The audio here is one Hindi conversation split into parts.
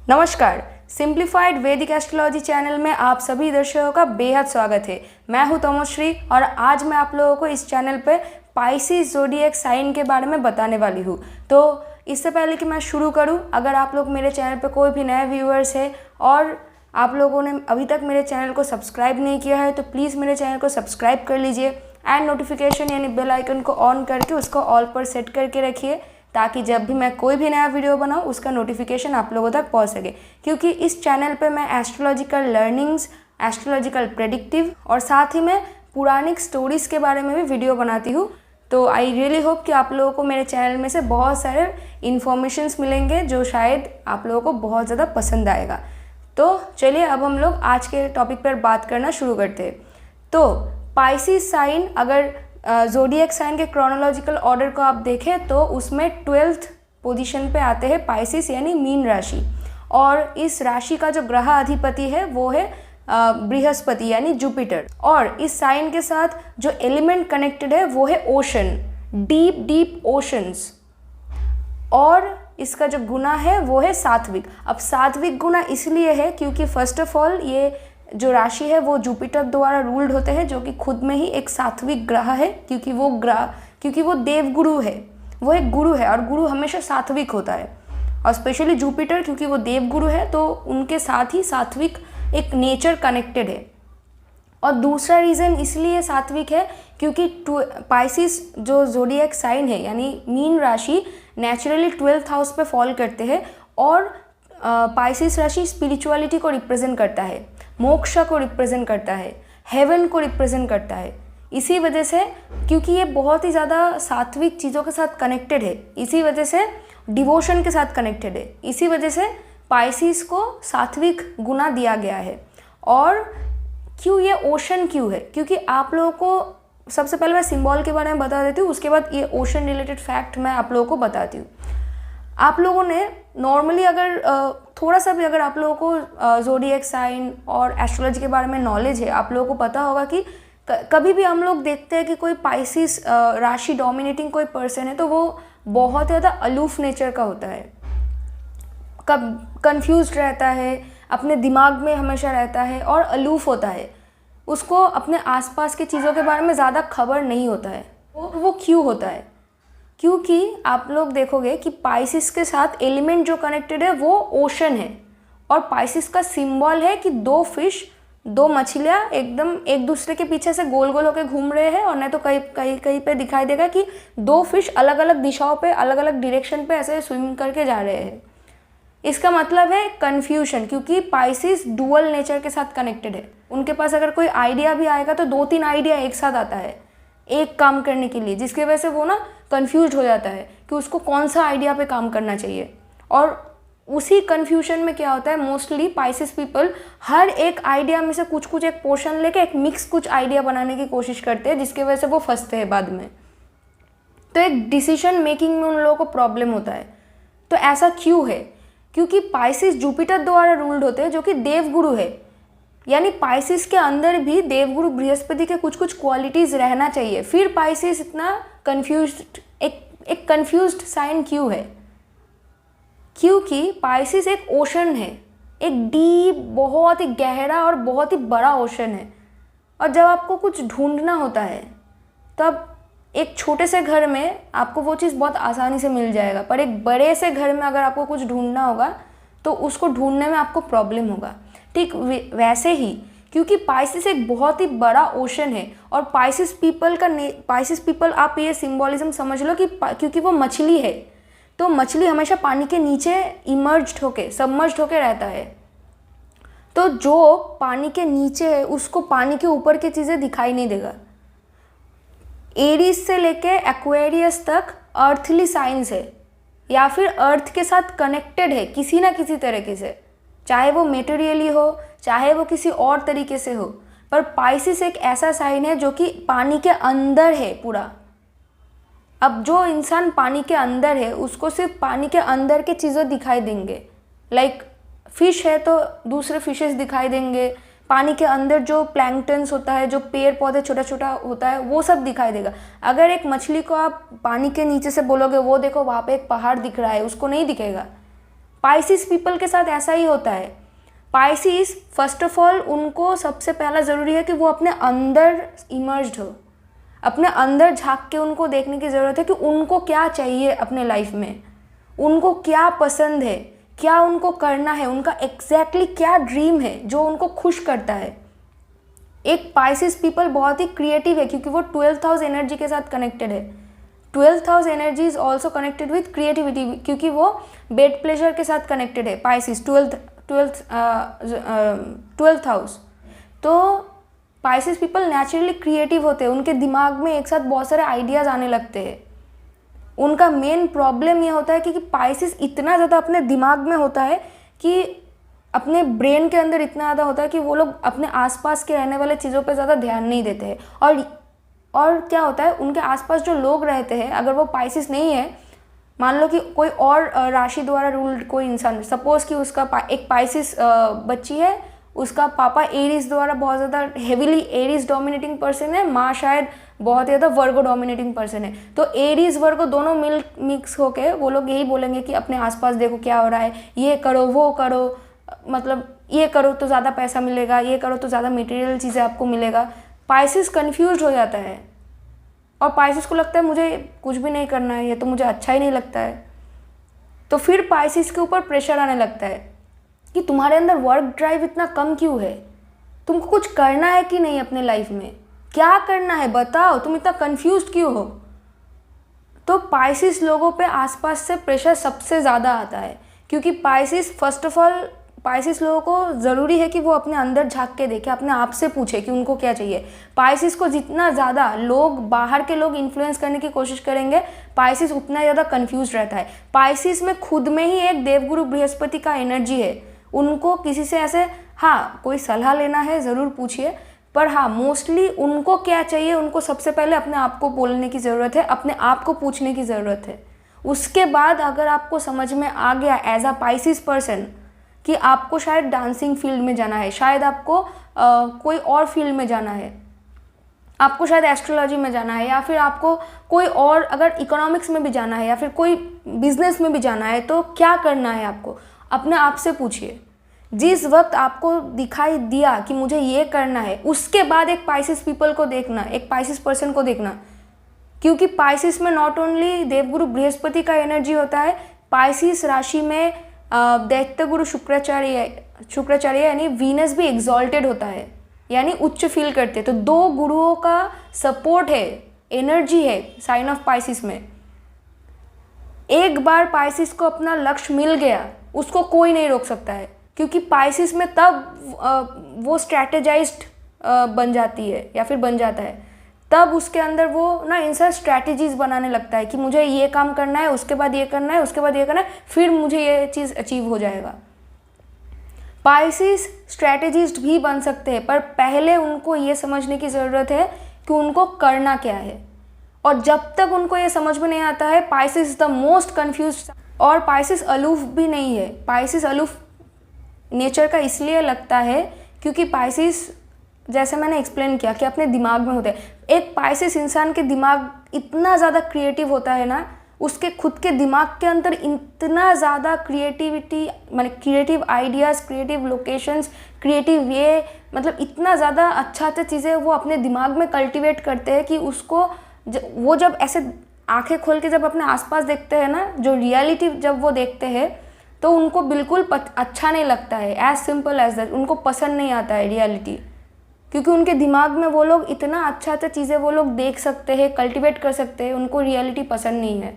नमस्कार। सिंप्लीफाइड वैदिक एस्ट्रोलॉजी चैनल में आप सभी दर्शकों का बेहद स्वागत है। मैं हूं तमोश्री और आज मैं आप लोगों को इस चैनल पे पाइसिस ज़ोडिएक साइन के बारे में बताने वाली हूं। तो इससे पहले कि मैं शुरू करूं, अगर आप लोग मेरे चैनल पे कोई भी नए व्यूअर्स है और आप लोगों ने अभी तक मेरे चैनल को सब्सक्राइब नहीं किया है तो प्लीज़ मेरे चैनल को सब्सक्राइब कर लीजिए एंड नोटिफिकेशन यानी बेल आइकन को ऑन करके उसको ऑल पर सेट करके रखिए ताकि जब भी मैं कोई भी नया वीडियो बनाऊँ उसका नोटिफिकेशन आप लोगों तक पहुंच सके। क्योंकि इस चैनल पे मैं एस्ट्रोलॉजिकल लर्निंग्स, एस्ट्रोलॉजिकल प्रेडिक्टिव और साथ ही में पुराणिक स्टोरीज़ के बारे में भी वीडियो बनाती हूँ। तो आई रियली होप कि आप लोगों को मेरे चैनल में से बहुत सारे इन्फॉर्मेशंस मिलेंगे जो शायद आप लोगों को बहुत ज़्यादा पसंद आएगा। तो चलिए अब हम लोग आज के टॉपिक पर बात करना शुरू करते हैं। तो पाइसिस साइन, अगर ज़ोडिएक साइन के क्रोनोलॉजिकल ऑर्डर को आप देखें तो उसमें 12th पोजीशन पे आते हैं पाइसिस यानी मीन राशि। और इस राशि का जो ग्रह अधिपति है वो है बृहस्पति यानी जुपिटर। और इस साइन के साथ जो एलिमेंट कनेक्टेड है वो है ओशन, डीप डीप ओशंस। और इसका जो गुना है वो है सात्विक। अब सात्विक गुना इसलिए है क्योंकि फर्स्ट ऑफ ऑल ये जो राशि है वो जुपिटर द्वारा रूल्ड होते हैं जो कि खुद में ही एक सात्विक ग्रह है। क्योंकि वो देवगुरु है, वो एक गुरु है और गुरु हमेशा सात्विक होता है। और स्पेशली जुपिटर क्योंकि वो देवगुरु है तो उनके साथ ही सात्विक एक नेचर कनेक्टेड है। और दूसरा रीज़न इसलिए सात्विक है क्योंकि पाइसिस जो ज़ोडिएक साइन है यानी मीन राशि नेचुरली 12th हाउस पे फॉल करते हैं। और पाइसिस राशि स्पिरिचुअलिटी को रिप्रेजेंट करता है, मोक्ष को रिप्रेजेंट करता है, हेवन को रिप्रेजेंट करता है। इसी वजह से क्योंकि ये बहुत ही ज़्यादा सात्विक चीज़ों के साथ कनेक्टेड है, इसी वजह से डिवोशन के साथ कनेक्टेड है, इसी वजह से पाइसिस को सात्विक गुना दिया गया है। और क्यों ये ओशन क्यों है, क्योंकि आप लोगों को सबसे पहले मैं सिंबल के बारे में बता देती हूँ, उसके बाद ये ओशन रिलेटेड फैक्ट मैं आप लोगों को बताती हूँ। आप लोगों ने नॉर्मली अगर थोड़ा सा भी अगर आप लोगों को ज़ोडिएक साइन और एस्ट्रोलॉजी के बारे में नॉलेज है, आप लोगों को पता होगा कि कभी भी हम लोग देखते हैं कि कोई पाइसिस राशि डोमिनेटिंग कोई पर्सन है तो वो बहुत ज़्यादा अलूफ नेचर का होता है, कब कंफ्यूज्ड रहता है, अपने दिमाग में हमेशा रहता है और अलूफ होता है। उसको अपने आसपास के चीज़ों के बारे में ज़्यादा खबर नहीं होता है। वो क्यों होता है? क्योंकि आप लोग देखोगे कि पाइसिस के साथ एलिमेंट जो कनेक्टेड है वो ओशन है। और पाइसिस का सिंबल है कि दो फिश, दो मछलियाँ एकदम एक दूसरे के पीछे से गोल गोल होकर घूम रहे हैं। और नहीं तो कहीं पे दिखाई देगा कि दो फिश अलग अलग दिशाओं पे, अलग अलग डायरेक्शन पे ऐसे स्विम करके जा रहे हैं। इसका मतलब है कन्फ्यूजन, क्योंकि पाइसिस डुअल नेचर के साथ कनेक्टेड है। उनके पास अगर कोई आइडिया भी आएगा तो 2-3 आइडिया एक साथ आता है एक काम करने के लिए, जिसकी वजह से वो ना कंफ्यूज हो जाता है कि उसको कौन सा आइडिया पे काम करना चाहिए। और उसी कंफ्यूजन में क्या होता है, मोस्टली पाइसिस पीपल हर एक आइडिया में से कुछ कुछ एक पोर्शन लेके एक मिक्स कुछ आइडिया बनाने की कोशिश करते हैं, जिसकी वजह से वो फंसते हैं बाद में। तो एक डिसीजन मेकिंग में उन लोगों को प्रॉब्लम होता है। तो ऐसा क्यों है? क्योंकि पाइसिस जुपिटर द्वारा रूल्ड होते हैं जो कि देवगुरु है। यानी पाइसिस के अंदर भी देवगुरु बृहस्पति के कुछ कुछ क्वालिटीज़ रहना चाहिए। फिर पाइसिस इतना कंफ्यूज्ड, एक कंफ्यूज्ड साइन क्यों है? क्योंकि पाइसिस एक ओशन है, एक डीप, बहुत ही गहरा और बहुत ही बड़ा ओशन है। और जब आपको कुछ ढूंढना होता है तब एक छोटे से घर में आपको वो चीज़ बहुत आसानी से मिल जाएगा, पर एक बड़े से घर में अगर आपको कुछ ढूंढना होगा तो उसको ढूंढने में आपको प्रॉब्लम होगा। ठीक वैसे ही क्योंकि पाइसिस एक बहुत ही बड़ा ओशन है और पाइसिस पीपल आप ये सिंबोलिज्म समझ लो कि क्योंकि वो मछली है तो मछली हमेशा पानी के नीचे सबमर्ज्ड होके रहता है। तो जो पानी के नीचे है उसको पानी के ऊपर की चीज़ें दिखाई नहीं देगा। एरीज से लेके एक्वेरियस तक अर्थली साइंस है या फिर अर्थ के साथ कनेक्टेड है किसी ना किसी तरीके से, चाहे वो मेटेरियली हो चाहे वो किसी और तरीके से हो। पर पाइसिस एक ऐसा साइन है जो कि पानी के अंदर है पूरा। अब जो इंसान पानी के अंदर है उसको सिर्फ पानी के अंदर के चीज़ें दिखाई देंगे। लाइक फिश है तो दूसरे फिशेस दिखाई देंगे, पानी के अंदर जो प्लैंक्टन्स होता है, जो पेड़ पौधे छोटा छोटा होता है वो सब दिखाई देगा। अगर एक मछली को आप पानी के नीचे से बोलोगे वो देखो वहाँ पे एक पहाड़ दिख रहा है, उसको नहीं दिखेगा पाइसिस पीपल के साथ ऐसा ही होता है। पाइसिस फर्स्ट ऑफ ऑल उनको सबसे पहला ज़रूरी है कि वो अपने अंदर इमर्ज्ड हो, अपने अंदर झांक के उनको देखने की ज़रूरत है कि उनको क्या चाहिए अपने लाइफ में, उनको क्या पसंद है, क्या उनको करना है, उनका एग्जैक्टली क्या ड्रीम है जो उनको खुश करता है। एक पाइसिस पीपल बहुत ही क्रिएटिव है क्योंकि वो 12th हाउस एनर्जी के साथ कनेक्टेड है। 12th house energy is also connected with creativity क्योंकि वो बेड प्लेजर के साथ कनेक्टेड है। Pisces 12th house. तो पाइसिस पीपल नेचुरली क्रिएटिव होते हैं, उनके दिमाग में एक साथ बहुत सारे आइडियाज़ आने लगते हैं। उनका मेन प्रॉब्लम ये होता है कि पाइसिस इतना ज़्यादा अपने दिमाग में होता है कि अपने ब्रेन के अंदर इतना ज़्यादा होता है कि वो लोग अपने आसपास के रहने वाले चीज़ों पे ज़्यादा ध्यान नहीं देते हैं। और क्या होता है, उनके आसपास जो लोग रहते हैं, अगर वो पाइसिस नहीं है, मान लो कि कोई और राशि द्वारा रूल्ड कोई इंसान, सपोज कि उसका एक पाइसिस बच्ची है, उसका पापा एरीज द्वारा बहुत ज़्यादा हेविली एरीज डोमिनेटिंग पर्सन है, माँ शायद बहुत ज़्यादा वर्गो डोमिनेटिंग पर्सन है। तो एरीज वर्गो दोनों मिक्स होके वो लोग यही बोलेंगे कि अपने आसपास देखो क्या हो रहा है, ये करो वो करो, मतलब ये करो तो ज़्यादा पैसा मिलेगा, ये करो तो ज़्यादा मटेरियल चीज़ें आपको मिलेगा। पाइसिस कन्फ्यूज हो जाता है और पाइसिस को लगता है मुझे कुछ भी नहीं करना है, ये तो मुझे अच्छा ही नहीं लगता है। तो फिर पाइसिस के ऊपर प्रेशर आने लगता है कि तुम्हारे अंदर वर्क ड्राइव इतना कम क्यों है, तुमको कुछ करना है कि नहीं अपने लाइफ में, क्या करना है बताओ, तुम इतना कंफ्यूज क्यों हो। तो पाइसिस लोगों पे आसपास से प्रेशर सबसे ज़्यादा आता है क्योंकि Pisces first of all Pisces लोगों को ज़रूरी है कि वो अपने अंदर झांक के देखे, अपने आप से पूछे कि उनको क्या चाहिए। पाइसिस को जितना ज़्यादा लोग बाहर के लोग इन्फ्लुएंस करने की कोशिश करेंगे, पाइसिस उतना ज़्यादा कंफ्यूज रहता है। पाइसिस में खुद में ही एक देवगुरु बृहस्पति का एनर्जी है। उनको किसी से ऐसे कोई सलाह लेना है ज़रूर पूछिए, पर मोस्टली उनको क्या चाहिए, उनको सबसे पहले अपने आप को बोलने की ज़रूरत है, अपने आप को पूछने की ज़रूरत है। उसके बाद अगर आपको समझ में आ गया एज अ पाइसिस पर्सन कि आपको शायद डांसिंग फील्ड में जाना है, शायद आपको कोई और फील्ड में जाना है, आपको शायद एस्ट्रोलॉजी में जाना है, या फिर आपको कोई और अगर इकोनॉमिक्स में भी जाना है या फिर कोई बिजनेस में भी जाना है, तो क्या करना है आपको अपने आप से पूछिए। जिस वक्त आपको दिखाई दिया कि मुझे ये करना है, उसके बाद एक पाइसिस पीपल को देखना, एक पाइसिस पर्सन को देखना, क्योंकि पाइसिस में नॉट ओनली देवगुरु बृहस्पति का एनर्जी होता है, पाइसिस राशि में दैत्य गुरु शुक्राचार्य यानी वीनस भी एग्जॉल्टेड होता है, यानी उच्च फील करते हैं। तो दो गुरुओं का सपोर्ट है, एनर्जी है साइन ऑफ पाइसिस में। एक बार पाइसिस को अपना लक्ष्य मिल गया, उसको कोई नहीं रोक सकता है, क्योंकि पाइसिस में तब वो स्ट्रैटेजाइज्ड बन जाती है या फिर बन जाता है, तब उसके अंदर वो इंसान स्ट्रैटेजीज बनाने लगता है कि मुझे ये काम करना है, उसके बाद ये करना है, उसके बाद ये करना है, फिर मुझे ये चीज़ अचीव हो जाएगा। पाइसिस स्ट्रैटेजिस्ट भी बन सकते हैं, पर पहले उनको ये समझने की ज़रूरत है कि उनको करना क्या है। और जब तक उनको ये समझ में नहीं आता है, Pisces is the most confuse. और पाइसिस अलूफ भी नहीं है। पाइसिस अलूफ नेचर का इसलिए लगता है क्योंकि पाइसिस, जैसे मैंने एक्सप्लेन किया, कि अपने दिमाग में होते हैं। एक पाइसिस इंसान के दिमाग इतना ज़्यादा क्रिएटिव होता है ना, उसके खुद के दिमाग के अंदर इतना ज़्यादा क्रिएटिविटी, मतलब creative ideas, creative locations, creative ये, मतलब इतना ज़्यादा अच्छा चीज़ें वो अपने दिमाग में कल्टिवेट करते हैं कि उसको वो जब ऐसे आंखें खोल के जब अपने आसपास देखते हैं ना, जो रियलिटी जब वो देखते हैं, तो उनको बिल्कुल अच्छा नहीं लगता है। एज सिंपल एज दैट, उनको पसंद नहीं आता है रियलिटी, क्योंकि उनके दिमाग में वो लोग इतना अच्छा चीज़ें वो लोग देख सकते हैं, कल्टिवेट कर सकते हैं, उनको रियलिटी पसंद नहीं है।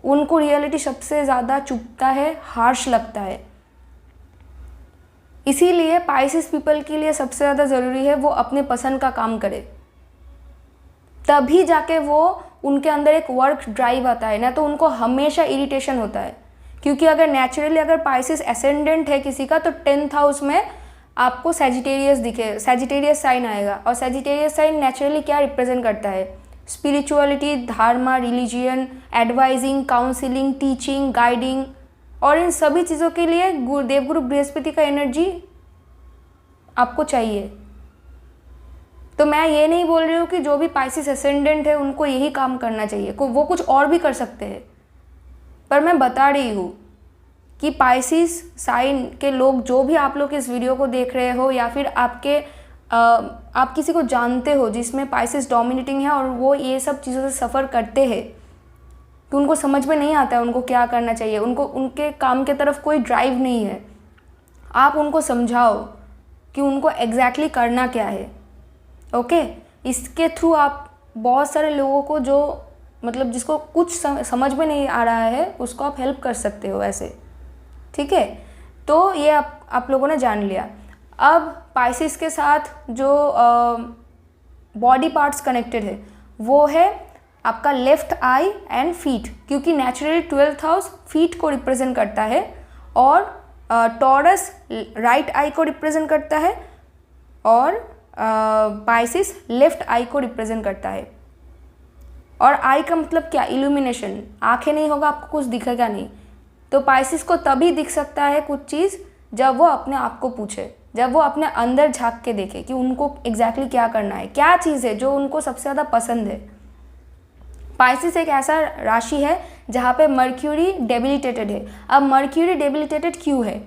उनको रियलिटी सबसे ज़्यादा चुभता है, हार्श लगता है। इसीलिए पाइसिस पीपल के लिए सबसे ज़्यादा ज़रूरी है वो अपने पसंद का काम करे, तभी जाके वो उनके अंदर एक वर्क ड्राइव आता है। ना तो उनको हमेशा इरिटेशन होता है, क्योंकि अगर नेचुरली अगर पाइसिस एसेंडेंट है किसी का, तो 10th हाउस में आपको सैजिटेरियस दिखे, सैजिटेरियस साइन आएगा। और सैजिटेरियस साइन नेचुरली क्या रिप्रेजेंट करता है? स्पिरिचुअलिटी, धर्म, religion, advising, counselling, teaching, guiding, और इन सभी चीज़ों के लिए देवगुरु बृहस्पति का एनर्जी आपको चाहिए। तो मैं ये नहीं बोल रही हूँ कि जो भी पाइसिस एसेंडेंट है उनको यही काम करना चाहिए, वो कुछ और भी कर सकते हैं, पर मैं बता रही हूँ कि पाइसिस साइन के लोग, जो भी आप लोग इस वीडियो को देख रहे हो या फिर आप किसी को जानते हो जिसमें पाइसिस डोमिनेटिंग है और वो ये सब चीज़ों से सफ़र करते हैं कि उनको समझ में नहीं आता है उनको क्या करना चाहिए, उनको उनके काम के तरफ कोई ड्राइव नहीं है, आप उनको समझाओ कि उनको एग्जैक्टली करना क्या है। ओके, इसके थ्रू आप बहुत सारे लोगों को जो मतलब जिसको कुछ समझ में नहीं आ रहा है उसको आप हेल्प कर सकते हो ऐसे। ठीक है, तो ये आप लोगों ने जान लिया। अब पाइसिस के साथ जो बॉडी पार्ट्स कनेक्टेड है वो है आपका लेफ्ट आई एंड फीट, क्योंकि नेचुरली 12th हाउस फीट को रिप्रेजेंट करता है और टॉरस राइट आई को रिप्रेजेंट करता है और पाइसिस लेफ्ट आई को रिप्रेजेंट करता है। और आई का मतलब क्या? इल्यूमिनेशन। आंखें नहीं होगा आपको कुछ दिखेगा नहीं। तो पाइसिस को तभी दिख सकता है कुछ चीज़ जब वो अपने आप को पूछे, जब वो अपने अंदर झांक के देखे कि उनको एग्जैक्टली क्या करना है, क्या चीज़ है जो उनको सबसे ज़्यादा पसंद है। पाइसिस एक ऐसा राशि है जहाँ पे मर्क्यूरी डेबिलिटेटेड है। अब मर्क्यूरी डेबिलिटेटेड क्यों है?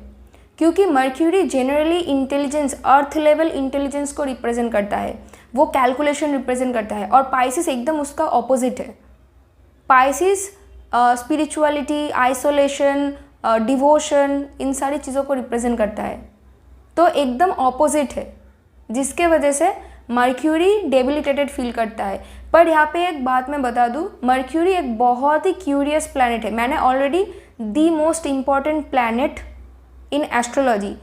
क्योंकि mercury generally intelligence, earth level intelligence को रिप्रेजेंट करता है, वो कैलकुलेशन रिप्रेजेंट करता है, और पाइसिस एकदम उसका ऑपोजिट है। पाइसिस स्पिरिचुअलिटी, आइसोलेशन, डिवोशन, इन सारी चीज़ों को रिप्रेजेंट करता है, तो एकदम ऑपोजिट है, जिसके वजह से मर्क्यूरी डेबिलिटेटेड फील करता है। पर यहाँ पे एक बात मैं बता दूँ, मर्क्यूरी एक बहुत ही क्यूरियस प्लैनेट है। मैंने already the most important planet in astrology,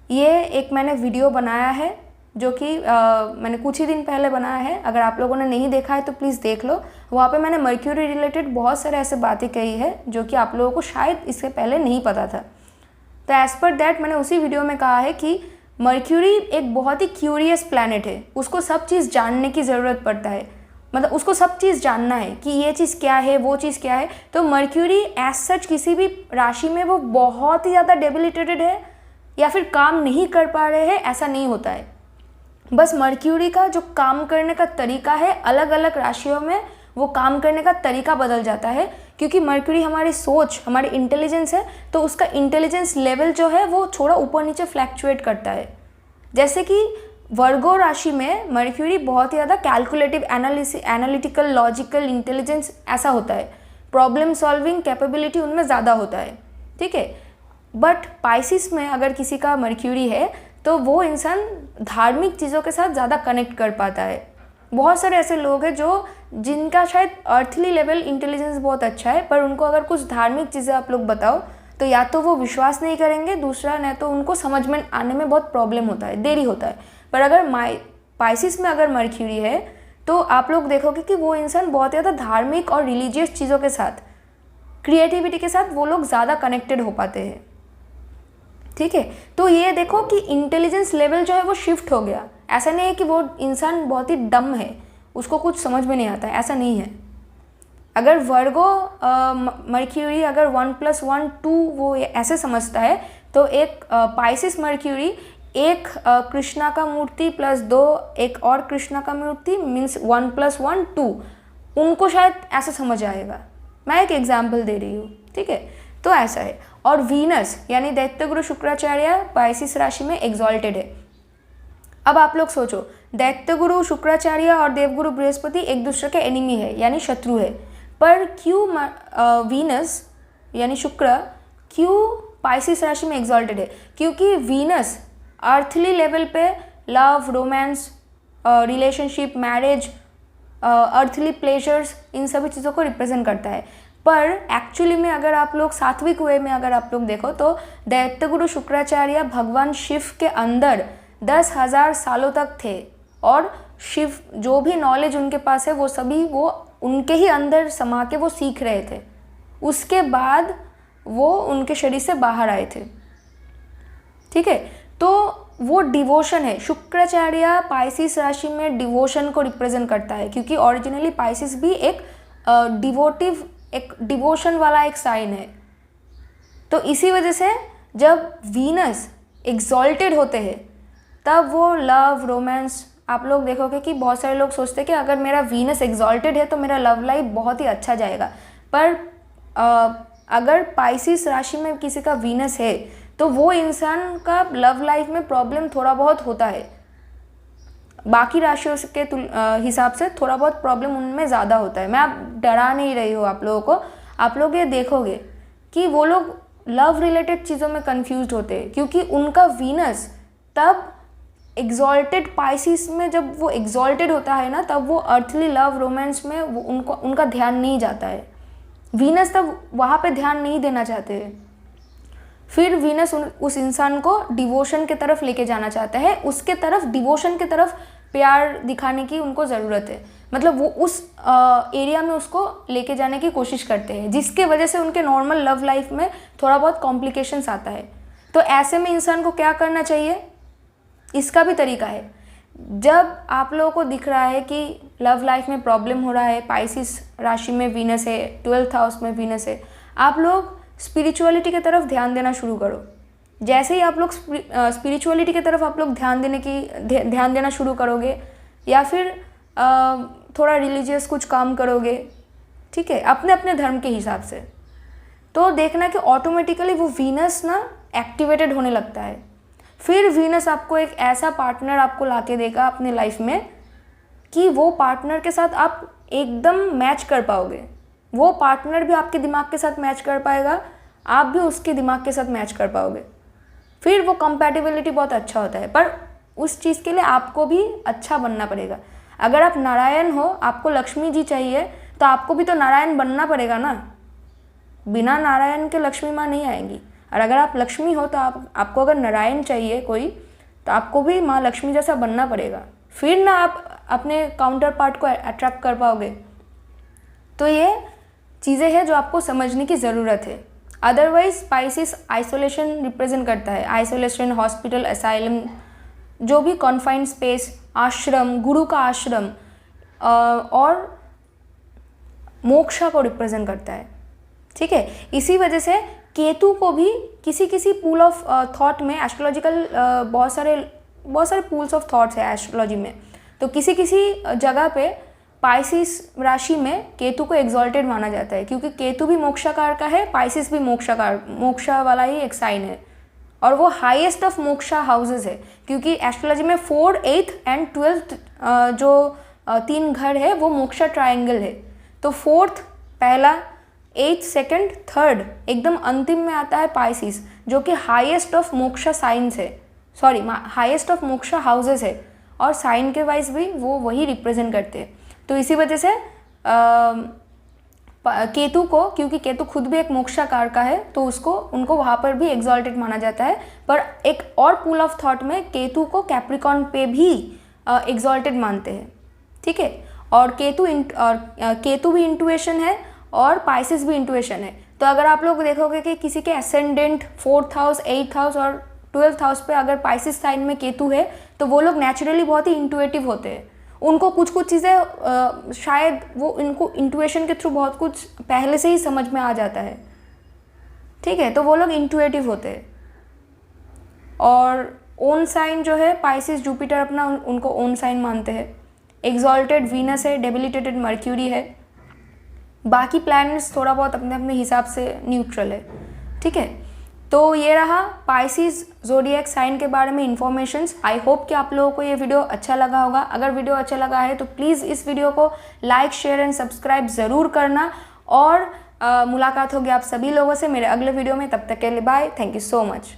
ये एक मैंने वीडियो बनाया है जो कि मैंने कुछ ही दिन पहले बनाया है। अगर आप लोगों ने नहीं देखा है तो प्लीज़ देख लो। वहाँ पे मैंने मर्क्यूरी रिलेटेड बहुत सारे ऐसे बातें कही है जो कि आप लोगों को शायद इससे पहले नहीं पता था। तो एज़ पर दैट मैंने उसी वीडियो में कहा है कि मर्क्यूरी एक बहुत ही क्यूरियस प्लैनेट है, उसको सब चीज़ जानने की ज़रूरत पड़ता है, मतलब उसको सब चीज़ जानना है कि ये चीज़ क्या है, वो चीज़ क्या है। तो मर्क्यूरी एज सच किसी भी राशि में वो बहुत ही ज़्यादा डेबिलिटेटेड है या फिर काम नहीं कर पा रहे हैं, ऐसा नहीं होता है। बस मर्क्यूरी का जो काम करने का तरीका है, अलग अलग राशियों में वो काम करने का तरीका बदल जाता है, क्योंकि मर्क्यूरी हमारी सोच, हमारी इंटेलिजेंस है, तो उसका इंटेलिजेंस लेवल जो है वो थोड़ा ऊपर नीचे फ्लैक्चुएट करता है। जैसे कि वर्गो राशि में मर्क्यूरी बहुत ही ज़्यादा कैलकुलेटिव, एनालिटिकल, लॉजिकल इंटेलिजेंस ऐसा होता है, प्रॉब्लम सॉल्विंग कैपेबिलिटी उनमें ज़्यादा होता है। ठीक है, बट पाइसिस में अगर किसी का मर्क्यूरी है तो वो इंसान धार्मिक चीज़ों के साथ ज़्यादा कनेक्ट कर पाता है। बहुत सारे ऐसे लोग हैं जिनका शायद अर्थली लेवल इंटेलिजेंस बहुत अच्छा है, पर उनको अगर कुछ धार्मिक चीज़ें आप लोग बताओ तो या तो वो विश्वास नहीं करेंगे, दूसरा नहीं तो उनको समझ में आने में बहुत प्रॉब्लम होता है, देरी होता है। पर अगर पाइसिस में अगर मर्क्यूरी है तो आप लोग देखोगे कि वो इंसान बहुत ज़्यादा धार्मिक और रिलीजियस चीज़ों के साथ, क्रिएटिविटी के साथ वो लोग ज़्यादा कनेक्टेड हो पाते हैं। ठीक है, तो ये देखो कि इंटेलिजेंस लेवल जो है वो शिफ्ट हो गया। ऐसा नहीं है कि वो इंसान बहुत ही डम है, उसको कुछ समझ में नहीं आता है, ऐसा नहीं है। अगर वर्गो मर्क्यूरी अगर 1+1 2 वो ऐसे समझता है, तो एक पाइसिस मर्क्यूरी एक कृष्णा का मूर्ति +2 एक और कृष्णा का मूर्ति मीन्स 1+1 2, उनको शायद ऐसा समझ आएगा। मैं एक एग्जाम्पल दे रही हूँ। ठीक है, तो ऐसा है। और वीनस यानी दैत्यगुरु शुक्राचार्य पाइसिस राशि में एग्जॉल्टेड है। अब आप लोग सोचो, दैत्यगुरु शुक्राचार्य और देवगुरु बृहस्पति एक दूसरे के एनिमी है यानी शत्रु है, पर क्यों वीनस यानी शुक्र क्यों पाइसिस राशि में एग्जॉल्टेड है? क्योंकि वीनस अर्थली लेवल पे love, romance, relationship, marriage, earthly pleasures, इन सभी चीज़ों को रिप्रेजेंट करता है। पर एक्चुअली में अगर आप लोग सात्विक वे में अगर आप लोग देखो तो दैत्यगुरु शुक्राचार्य भगवान शिव के अंदर 10,000 सालों तक थे, और शिव जो भी नॉलेज उनके पास है वो सभी वो उनके ही अंदर समा के वो सीख रहे थे। उसके बाद वो उनके शरीर से बाहर आए थे। ठीक है, तो वो डिवोशन है। शुक्राचार्य पाइसिस राशि में डिवोशन को रिप्रेजेंट करता है, क्योंकि ओरिजिनली पाइसिस भी एक एक डिवोशन वाला एक साइन है। तो इसी वजह से जब वीनस एग्जॉल्टेड होते हैं तब वो लव, रोमांस, आप लोग देखोगे कि बहुत सारे लोग सोचते हैं कि अगर मेरा वीनस एग्जॉल्टेड है तो मेरा लव लाइफ बहुत ही अच्छा जाएगा। पर अगर पाइसिस राशि में किसी का वीनस है तो वो इंसान का लव लाइफ में प्रॉब्लम थोड़ा बहुत होता है, बाकी राशियों के हिसाब से थोड़ा बहुत प्रॉब्लम उनमें ज़्यादा होता है। मैं आप डरा नहीं रही हूँ आप लोगों को, आप लोग ये देखोगे कि वो लोग लव रिलेटेड चीज़ों में कंफ्यूज होते हैं, क्योंकि उनका वीनस तब एग्जॉल्टेड पाइसिस में, जब वो एग्जॉल्टेड होता है ना, तब वो अर्थली लव रोमांस में वो उनका ध्यान नहीं जाता है। वीनस तब वहाँ पे ध्यान नहीं देना चाहते हैं। फिर वीनस उस इंसान को डिवोशन के तरफ लेके जाना चाहता है, उसके तरफ डिवोशन के तरफ प्यार दिखाने की उनको ज़रूरत है, मतलब वो उस एरिया में उसको लेके जाने की कोशिश करते हैं, जिसके वजह से उनके नॉर्मल लव लाइफ में थोड़ा बहुत कॉम्प्लिकेशंस आता है। तो ऐसे में इंसान को क्या करना चाहिए, इसका भी तरीका है। जब आप लोगों को दिख रहा है कि लव लाइफ में प्रॉब्लम हो रहा है, पाइसिस राशि में वीनस है, 12th हाउस में वीनस है, आप लोग स्पिरिचुअलिटी की तरफ ध्यान देना शुरू करो। जैसे ही आप लोग स्पिरिचुअलिटी की तरफ आप लोग ध्यान देना शुरू करोगे, या फिर थोड़ा रिलीजियस कुछ काम करोगे, ठीक है, अपने अपने धर्म के हिसाब से, तो देखना कि ऑटोमेटिकली वो वीनस ना एक्टिवेटेड होने लगता है। फिर वीनस आपको एक ऐसा पार्टनर आपको लाके देगा अपने लाइफ में कि वो पार्टनर के साथ आप एकदम मैच कर पाओगे, वो पार्टनर भी आपके दिमाग के साथ मैच कर पाएगा, आप भी उसके दिमाग के साथ मैच कर पाओगे। फिर वो कंपैटिबिलिटी बहुत अच्छा होता है, पर उस चीज़ के लिए आपको भी अच्छा बनना पड़ेगा। अगर आप नारायण हो, आपको लक्ष्मी जी चाहिए, तो आपको भी तो नारायण बनना पड़ेगा ना, बिना नारायण के लक्ष्मी माँ नहीं आएंगी। और अगर आप लक्ष्मी हो तो आपको अगर नारायण चाहिए कोई, तो आपको भी माँ लक्ष्मी जैसा बनना पड़ेगा, फिर ना आप अपने काउंटर पार्ट को अट्रैक्ट कर पाओगे। तो ये चीज़ें हैं जो आपको समझने की ज़रूरत है। अदरवाइज पाइसिस आइसोलेशन रिप्रेजेंट करता है, आइसोलेशन, हॉस्पिटल, असाइलम, जो भी कॉन्फाइंड स्पेस, आश्रम, गुरु का आश्रम, और मोक्षा को रिप्रेजेंट करता है, ठीक है। इसी वजह से केतु को भी किसी पूल ऑफ थॉट में, एस्ट्रोलॉजिकल बहुत सारे पूल्स ऑफ थॉट्स है एस्ट्रोलॉजी में, तो किसी जगह पे पाइसिस राशि में केतु को एग्जॉल्टेड माना जाता है, क्योंकि केतु भी मोक्षाकार का है, पाइसिस भी मोक्षा वाला ही एक साइन है, और वो हाईएस्ट ऑफ मोक्षा हाउसेस है, क्योंकि एस्ट्रोलॉजी में 4, 8 एंड 12th जो 3 घर है वो मोक्षा ट्रायंगल है। तो 4th पहला, 8th सेकंड, 3rd एकदम अंतिम में आता है पाइसिस, जो कि हाईएस्ट ऑफ मोक्षा साइंस है, sorry highest of moksha houses है, और साइन के वाइज भी वो वही रिप्रेजेंट करते हैं। तो इसी वजह से केतु को, क्योंकि केतु खुद भी एक मोक्षाकार का है, तो उनको वहाँ पर भी एग्जॉल्टेड माना जाता है। पर एक और पूल ऑफ थॉट में केतु को कैप्रिकॉर्न पे भी एग्जॉल्टेड मानते हैं, ठीक है। और केतु भी इंटुएशन है और पाइसिस भी इंटुएशन है। तो अगर आप लोग देखोगे कि किसी के ascendant 4th house, 8th house और 12th हाउस पे अगर पाइसिस साइन में केतु है, तो वो लोग नेचुरली बहुत ही इंटुएटिव होते हैं। उनको कुछ चीज़ें शायद वो इनको इंटुएशन के थ्रू बहुत कुछ पहले से ही समझ में आ जाता है, ठीक है। तो वो लोग इंटुएटिव होते हैं। और ओन साइन जो है पाइसिस, जुपिटर अपना उनको ओन साइन मानते हैं। एग्जॉल्टेड वीनस है, डेबिलिटेटेड मर्क्यूरी है, बाकी प्लैनेट्स थोड़ा बहुत अपने अपने हिसाब से न्यूट्रल है, ठीक है। तो ये रहा पाइसिस ज़ोडिएक साइन के बारे में इन्फॉर्मेशंस। आई होप कि आप लोगों को ये वीडियो अच्छा लगा होगा। अगर वीडियो अच्छा लगा है तो प्लीज़ इस वीडियो को लाइक, शेयर एंड सब्सक्राइब ज़रूर करना। और मुलाकात होगी आप सभी लोगों से मेरे अगले वीडियो में। तब तक के लिए bye, thank you so much.